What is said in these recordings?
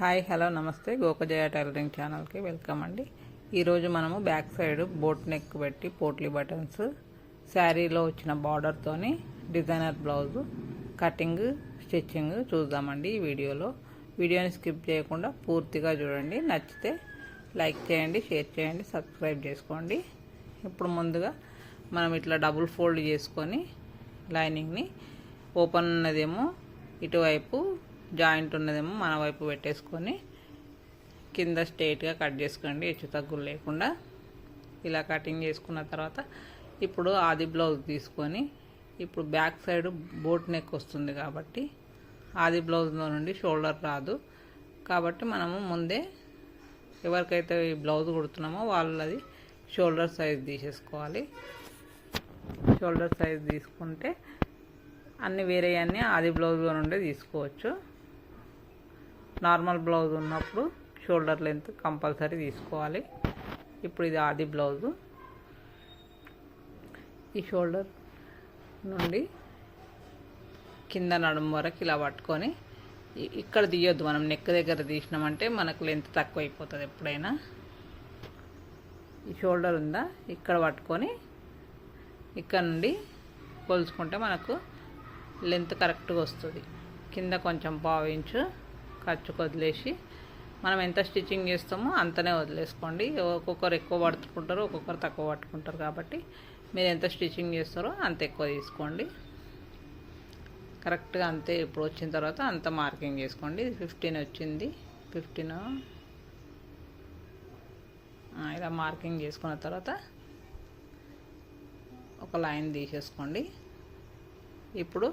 Hi hello నమస్తే గోకజయ tailoring ఛానల్కి welcome అండి. ఈరోజు మనము బ్యాక్ సైడ్ బోట్ నెక్ పెట్టి పోట్లీ బటన్స్ శారీలో వచ్చిన బార్డర్తోని డిజైనర్ బ్లౌజు కటింగ్ స్టిచ్చింగ్ చూద్దామండి. ఈ వీడియోని స్కిప్ చేయకుండా పూర్తిగా చూడండి. నచ్చితే లైక్ చేయండి, షేర్ చేయండి, సబ్స్క్రైబ్ చేసుకోండి. ఇప్పుడు ముందుగా మనం ఇట్లా డబుల్ ఫోల్డ్ చేసుకొని లైనింగ్ని ఓపెన్ ఉన్నదేమో ఇటువైపు, జాయింట్ ఉన్నదేమో మన వైపు పెట్టేసుకొని కింద స్ట్రైట్గా కట్ చేసుకోండి, హెచ్చు తగ్గులు లేకుండా. ఇలా కటింగ్ చేసుకున్న తర్వాత ఇప్పుడు ఆది బ్లౌజ్ తీసుకొని, ఇప్పుడు బ్యాక్ సైడ్ బోట్ నెక్ వస్తుంది కాబట్టి ఆది బ్లౌజ్లో నుండి షోల్డర్ రాదు కాబట్టి మనము ముందే ఎవరికైతే ఈ బ్లౌజ్ కుడుతున్నామో వాళ్ళది షోల్డర్ సైజ్ తీసేసుకోవాలి. షోల్డర్ సైజ్ తీసుకుంటే అన్నీ వేరే అన్నీ ఆది బ్లౌజ్లో నుండే తీసుకోవచ్చు. నార్మల్ బ్లౌజ్ ఉన్నప్పుడు షోల్డర్ లెంత్ కంపల్సరీ తీసుకోవాలి. ఇప్పుడు ఇది ఆది బ్లౌజు. ఈ షోల్డర్ నుండి కింద నడుము వరకు ఇలా పట్టుకొని ఇక్కడ తీయొద్దు. మనం నెక్ దగ్గర తీసినామంటే మనకు లెంత్ తక్కువ అయిపోతుంది. ఎప్పుడైనా ఈ షోల్డర్ ఉందా ఇక్కడ పట్టుకొని ఇక్కడ నుండి కొలుచుకుంటే మనకు లెంత్ కరెక్ట్గా వస్తుంది. కింద కొంచెం పావు ఇంచు ఖర్చుకు వదిలేసి మనం ఎంత స్టిచ్చింగ్ చేస్తామో అంతనే వదిలేసుకోండి. ఒక్కొక్కరు ఎక్కువ పట్టుకుంటారు, ఒక్కొక్కరు తక్కువ పట్టుకుంటారు కాబట్టి మీరు ఎంత స్టిచ్చింగ్ చేస్తారో అంత ఎక్కువ తీసుకోండి. కరెక్ట్గా అంతే. ఇప్పుడు వచ్చిన తర్వాత అంత మార్కింగ్ చేసుకోండి. 15 వచ్చింది. 15 ఇలా మార్కింగ్ చేసుకున్న తర్వాత ఒక లైన్ తీసేసుకోండి. ఇప్పుడు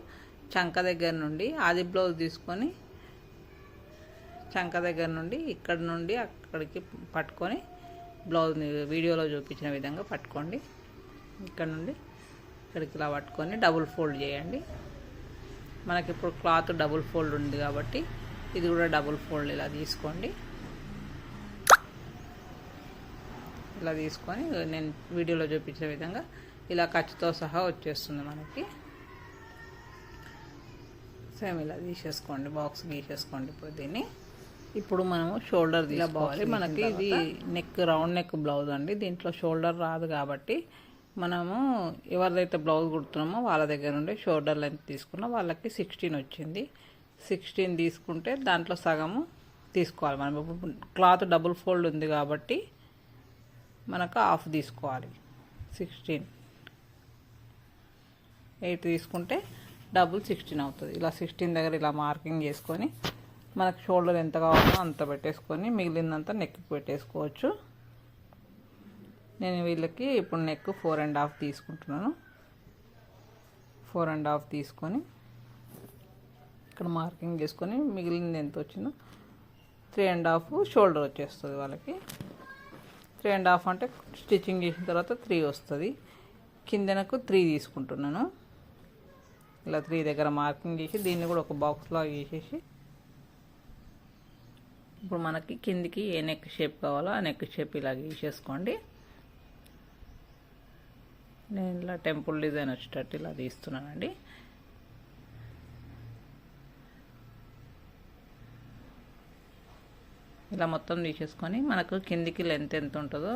చంక దగ్గర నుండి ఆది బ్లౌజ్ తీసుకొని చంక దగ్గర నుండి ఇక్కడ నుండి అక్కడికి పట్టుకొని బ్లౌజ్ని వీడియోలో చూపించిన విధంగా పట్టుకోండి. ఇక్కడ నుండి ఇక్కడికి ఇలా పట్టుకొని డబుల్ ఫోల్డ్ చేయండి. మనకి ఇప్పుడు క్లాత్ డబుల్ ఫోల్డ్ ఉంది కాబట్టి ఇది కూడా డబుల్ ఫోల్డ్ ఇలా తీసుకోండి. ఇలా తీసుకొని నేను వీడియోలో చూపించిన విధంగా ఇలా ఖర్చుతో సహా వచ్చేస్తుంది మనకి. సేమ్ ఇలా తీసేసుకోండి, బాక్స్ గీసేసుకోండి. ఇప్పుడు మనము షోల్డర్ తీసుకోవాలి. మనకి ఇది నెక్ రౌండ్ నెక్ బ్లౌజ్ అండి. దీంట్లో షోల్డర్ రాదు కాబట్టి మనము ఎవరిదైతే బ్లౌజ్ కుడుతున్నామో వాళ్ళ దగ్గర నుండి షోల్డర్ లెంత్ తీసుకున్న వాళ్ళకి 16 వచ్చింది. 16 తీసుకుంటే దాంట్లో సగము తీసుకోవాలి. మనం ఇప్పుడు క్లాత్ డబుల్ ఫోల్డ్ ఉంది కాబట్టి మనకు హాఫ్ తీసుకోవాలి. 16 8 తీసుకుంటే డబుల్ 16 అవుతుంది. ఇలా 16 దగ్గర ఇలా మార్కింగ్ చేసుకొని మనకు షోల్డర్ ఎంత కావాలో అంత పెట్టేసుకొని మిగిలినంత నెక్కి పెట్టేసుకోవచ్చు. నేను వీళ్ళకి ఇప్పుడు నెక్ 4.5 తీసుకుంటున్నాను. 4.5 తీసుకొని ఇక్కడ మార్కింగ్ చేసుకొని మిగిలింది ఎంత వచ్చిందో 3.5 షోల్డర్ వచ్చేస్తుంది వాళ్ళకి. 3.5 అంటే స్టిచ్చింగ్ చేసిన తర్వాత 3 వస్తుంది. కిందనకు 3 తీసుకుంటున్నాను. ఇలా 3 దగ్గర మార్కింగ్ చేసి దీన్ని కూడా ఒక బాక్స్లో వేసేసి ఇప్పుడు మనకి కిందికి ఏ నెక్ షేప్ కావాలో ఆ నెక్ షేప్ ఇలా గీసేసుకోండి. నేను ఇలా టెంపుల్ డిజైన్ వచ్చేటట్టు ఇలా తీస్తున్నానండి. ఇలా మొత్తం తీసేసుకొని మనకు కిందికి లెంత్ ఎంత ఉంటుందో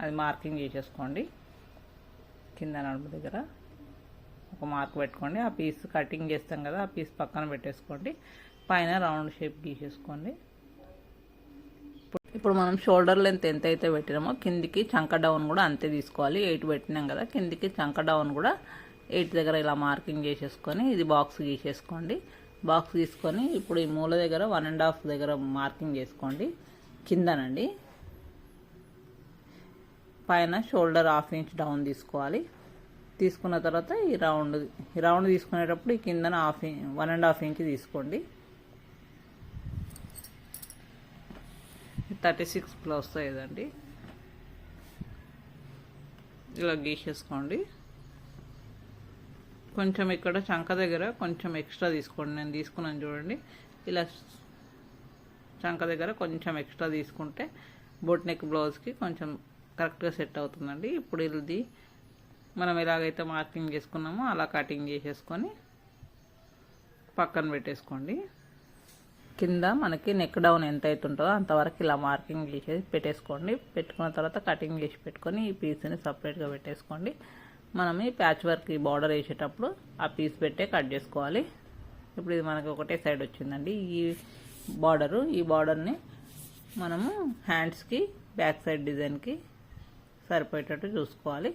అది మార్కింగ్ చేసేసుకోండి. కింద నడుము దగ్గర ఒక మార్క్ పెట్టుకోండి. ఆ పీస్ కటింగ్ చేస్తాం కదా, ఆ పీస్ పక్కన పెట్టేసుకోండి. పైన రౌండ్ షేప్ గీసేసుకోండి. ఇప్పుడు మనం షోల్డర్ లెంత్ ఎంత అయితే పెట్టినామో కిందికి చంక డౌన్ కూడా అంతే తీసుకోవాలి. 8 పెట్టినాం కదా, కిందికి చంక డౌన్ కూడా 8 దగ్గర ఇలా మార్కింగ్ చేసేసుకొని ఇది బాక్స్ గీసేసుకోండి. బాక్స్ తీసుకొని ఇప్పుడు ఈ మూల దగ్గర 1.5 దగ్గర మార్కింగ్ చేసుకోండి. కిందనండి పైన షోల్డర్ 1/2 ఇంచ్ డౌన్ తీసుకోవాలి. తీసుకున్న తర్వాత ఈ రౌండ్ తీసుకునేటప్పుడు ఈ కిందన 1.5 ఇంచ్ తీసుకోండి. 36 ప్లస్ వస్తాయి కదండి. ఇలా గీసేసుకోండి. కొంచెం ఇక్కడ చంక దగ్గర కొంచెం ఎక్స్ట్రా తీసుకోండి. నేను తీసుకున్నాను చూడండి. ఇలా చంక దగ్గర కొంచెం ఎక్స్ట్రా తీసుకుంటే బోట్ నెక్ బ్లౌజ్కి కొంచెం కరెక్ట్గా సెట్ అవుతుందండి. ఇప్పుడు ఇది మనం ఎలాగైతే మార్కింగ్ చేసుకున్నామో అలా కటింగ్ చేసేసుకొని పక్కన పెట్టేసుకోండి. కింద మనకి నెక్ డౌన్ ఎంత అవుతుంటుందో అంతవరకు ఇలా మార్కింగ్ చేసేసి పెట్టేసుకోండి. పెట్టుకున్న తర్వాత కటింగ్ చేసి పెట్టుకొని ఈ పీస్ని సపరేట్గా పెట్టేసుకోండి. మనం ఈ ప్యాచ్ వర్క్ ఈ బార్డర్ వేసేటప్పుడు ఆ పీస్ పెట్టే కట్ చేసుకోవాలి. ఇప్పుడు ఇది మనకి ఒకటే సైడ్ వచ్చిందండి ఈ బార్డర్ని మనము హ్యాండ్స్కి బ్యాక్ సైడ్ డిజైన్కి సరిపోయేటట్టు చూసుకోవాలి.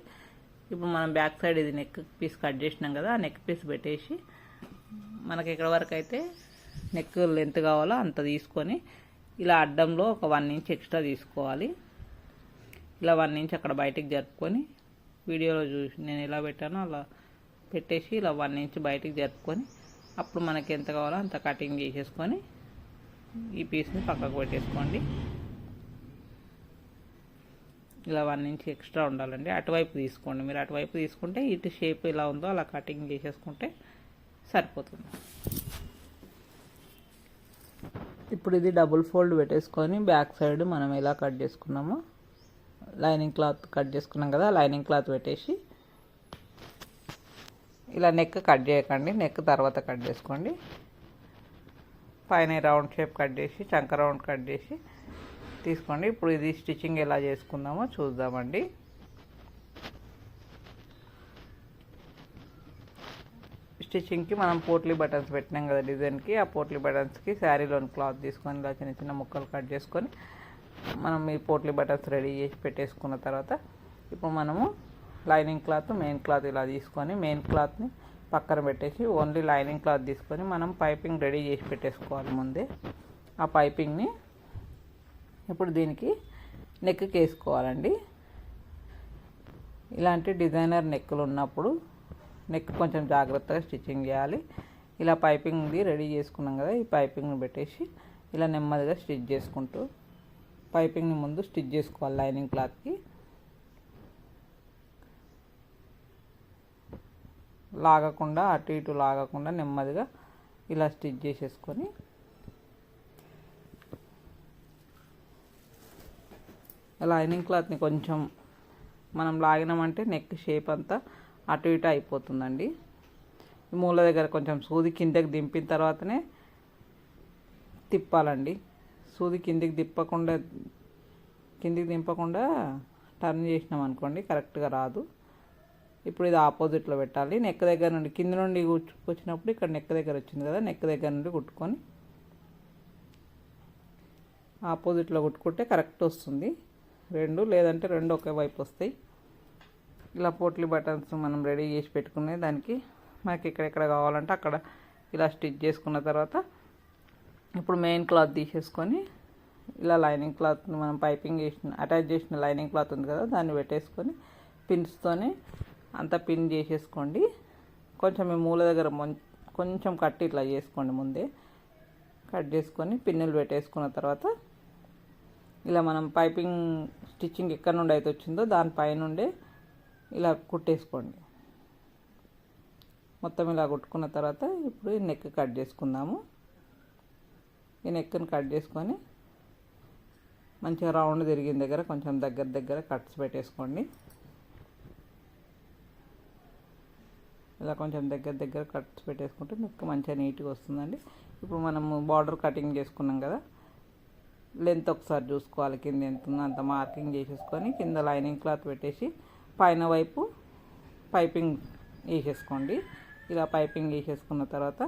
ఇప్పుడు మనం బ్యాక్ సైడ్ ఇది నెక్ పీస్ కట్ చేసినాం కదా, ఆ నెక్ పీస్ పెట్టేసి మనకి ఎక్కడ వరకు అయితే నెక్ లెంత్ కావాలో అంత తీసుకొని ఇలా అడ్డంలో ఒక 1 ఇంచ్ ఎక్స్ట్రా తీసుకోవాలి. ఇలా 1 ఇంచ్ అక్కడ బయటికి జరుపుకొని వీడియోలో చూసి నేను ఎలా పెట్టానో అలా పెట్టేసి ఇలా 1 ఇంచ్ బయటికి జరుపుకొని అప్పుడు మనకి ఎంత కావాలో అంత కటింగ్ చేసేసుకొని ఈ పీస్ని పక్కకు పెట్టేసుకోండి. ఇలా 1 ఇంచ్ ఎక్స్ట్రా ఉండాలండి. అటువైపు తీసుకోండి. మీరు అటువైపు తీసుకుంటే ఇటు షేప్ ఎలా ఉందో అలా కటింగ్ చేసేసుకుంటే సరిపోతుంది. ఇప్పుడు ఇది డబుల్ ఫోల్డ్ పెట్టేసుకొని బ్యాక్ సైడ్ మనం ఎలా కట్ చేసుకున్నామో లైనింగ్ క్లాత్ కట్ చేసుకున్నాం కదా, లైనింగ్ క్లాత్ పెట్టేసి ఇలా నెక్ కట్ చేయకండి, నెక్ తర్వాత కట్ చేసుకోండి. పైన రౌండ్ షేప్ కట్ చేసి చంక రౌండ్ కట్ చేసి తీసుకోండి. ఇప్పుడు ఇది స్టిచ్చింగ్ ఎలా చేసుకుందామో చూద్దామండి. స్టిచ్చింగ్కి మనం పోట్లీ బటన్స్ పెట్టినాం కదా డిజైన్కి, ఆ పోట్లీ బటన్స్కి శారీలోని క్లాత్ తీసుకొని ఇలా చిన్న చిన్న ముక్కలు కట్ చేసుకొని మనం ఈ పోట్లీ బటన్స్ రెడీ చేసి పెట్టేసుకున్న తర్వాత ఇప్పుడు మనము లైనింగ్ క్లాత్ మెయిన్ క్లాత్ ఇలా తీసుకొని మెయిన్ క్లాత్ని పక్కన పెట్టేసి ఓన్లీ లైనింగ్ క్లాత్ తీసుకొని మనం పైపింగ్ రెడీ చేసి పెట్టేసుకోవాలి ముందే. ఆ పైపింగ్ని ఇప్పుడు దీనికి నెక్కి వేసుకోవాలండి. ఇలాంటి డిజైనర్ నెక్కులు ఉన్నప్పుడు నెక్ కొంచెం జాగ్రత్తగా స్టిచ్చింగ్ చేయాలి. ఇలా పైపింగ్ది రెడీ చేసుకున్నాం కదా, ఈ పైపింగ్ని పెట్టేసి ఇలా నెమ్మదిగా స్టిచ్ చేసుకుంటూ పైపింగ్ని ముందు స్టిచ్ చేసుకోవాలి. లైనింగ్ క్లాత్కి లాగకుండా అటు ఇటు లాగకుండా నెమ్మదిగా ఇలా స్టిచ్ చేసేసుకొని లైనింగ్ క్లాత్ని కొంచెం మనం లాగినామంటే నెక్ షేప్ అంతా అటు ఇటు అయిపోతుందండి. ఈ మూల దగ్గర కొంచెం సూది కిందకి దింపిన తర్వాతనే తిప్పాలండి. సూది కిందికి దింపకుండా టర్న్ చేసినాం అనుకోండి కరెక్ట్గా రాదు. ఇప్పుడు ఇది ఆపోజిట్లో పెట్టాలి. నెక్ దగ్గర నుండి కింద నుండి వచ్చినప్పుడు ఇక్కడ నెక్ దగ్గర వచ్చింది కదా, నెక్ దగ్గర నుండి కుట్టుకొని ఆపోజిట్లో కుట్టుకుంటే కరెక్ట్ వస్తుంది. లేదంటే రెండు ఒకే వైపు వస్తాయి. ఇలా పోట్లీ బటన్స్ మనం రెడీ చేసి పెట్టుకునే దానికి మనకి ఎక్కడెక్కడ కావాలంటే అక్కడ ఇలా స్టిచ్ చేసుకున్న తర్వాత ఇప్పుడు మెయిన్ క్లాత్ తీసేసుకొని ఇలా లైనింగ్ క్లాత్ని మనం పైపింగ్ అటాచ్ చేసిన లైనింగ్ క్లాత్ ఉంది కదా, దాన్ని పెట్టేసుకొని పిన్స్తోనే అంతా పిన్ చేసేసుకోండి. కొంచెం ఈ మూల దగ్గర కొంచెం కట్ ఇట్లా చేసుకోండి. ముందే కట్ చేసుకొని పిన్నులు పెట్టేసుకున్న తర్వాత ఇలా మనం పైపింగ్ స్టిచ్చింగ్ ఎక్కడ నుండి అయితే వచ్చిందో దానిపైనుండే ఇలా కుట్టేసుకోండి. మొత్తం ఇలా కుట్టుకున్న తర్వాత ఇప్పుడు ఈ నెక్ కట్ చేసుకుందాము. ఈ నెక్ని కట్ చేసుకొని మంచిగా రౌండ్ తిరిగిన దగ్గర కొంచెం దగ్గర కట్స్ పెట్టేసుకోండి. ఇలా కొంచెం దగ్గర కట్స్ పెట్టేసుకుంటే నెక్ మంచిగా నీట్గా వస్తుందండి. ఇప్పుడు మనము బార్డర్ కటింగ్ చేసుకున్నాం కదా, లెంత్ ఒకసారి చూసుకోవాలి. కింద ఎంత ఉందో అంత మార్కింగ్ చేసేసుకొని కింద లైనింగ్ క్లాత్ పెట్టేసి పైన వైపు పైపింగ్ వేసేసుకోండి. ఇలా పైపింగ్ వేసేసుకున్న తర్వాత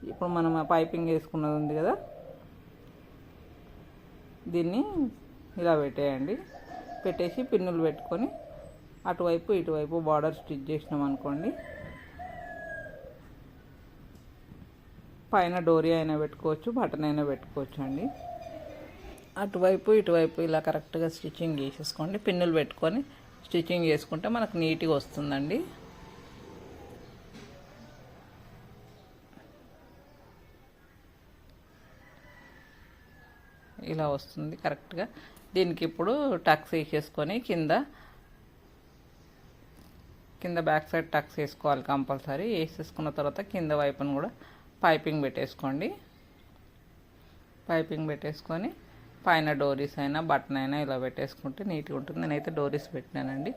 ఇప్పుడు మనం పైపింగ్ వేసుకున్నది ఉంది కదా, దీన్ని ఇలా పెట్టేయండి. పెట్టేసి పిన్నులు పెట్టుకొని అటువైపు ఇటువైపు బార్డర్ స్టిచ్ చేసినాం అనుకోండి, పైన డోరీ అయినా పెట్టుకోవచ్చు, బటన్ అయినా పెట్టుకోవచ్చు అండి. అటువైపు ఇటువైపు ఇలా కరెక్ట్గా స్టిచ్చింగ్ చేసేసుకోండి. పిన్నులు పెట్టుకొని స్టిచ్చింగ్ చేసుకుంటే మనకు నీట్గా వస్తుందండి. ఇలా వస్తుంది కరెక్ట్గా. దీనికి ఇప్పుడు టక్స్ వేసేసుకొని కింద బ్యాక్ సైడ్ టక్స్ వేసుకోవాలి కంపల్సరీ. వేసేసుకున్న తర్వాత కింద వైపును కూడా పైపింగ్ పెట్టేసుకోండి. పైపింగ్ పెట్టేసుకొని పైన డోరీస్ అయినా బటన్ అయినా ఇలా పెట్టేసుకుంటే నీట్గా ఉంటుంది. నేనైతే డోరీస్ పెట్టినానండి.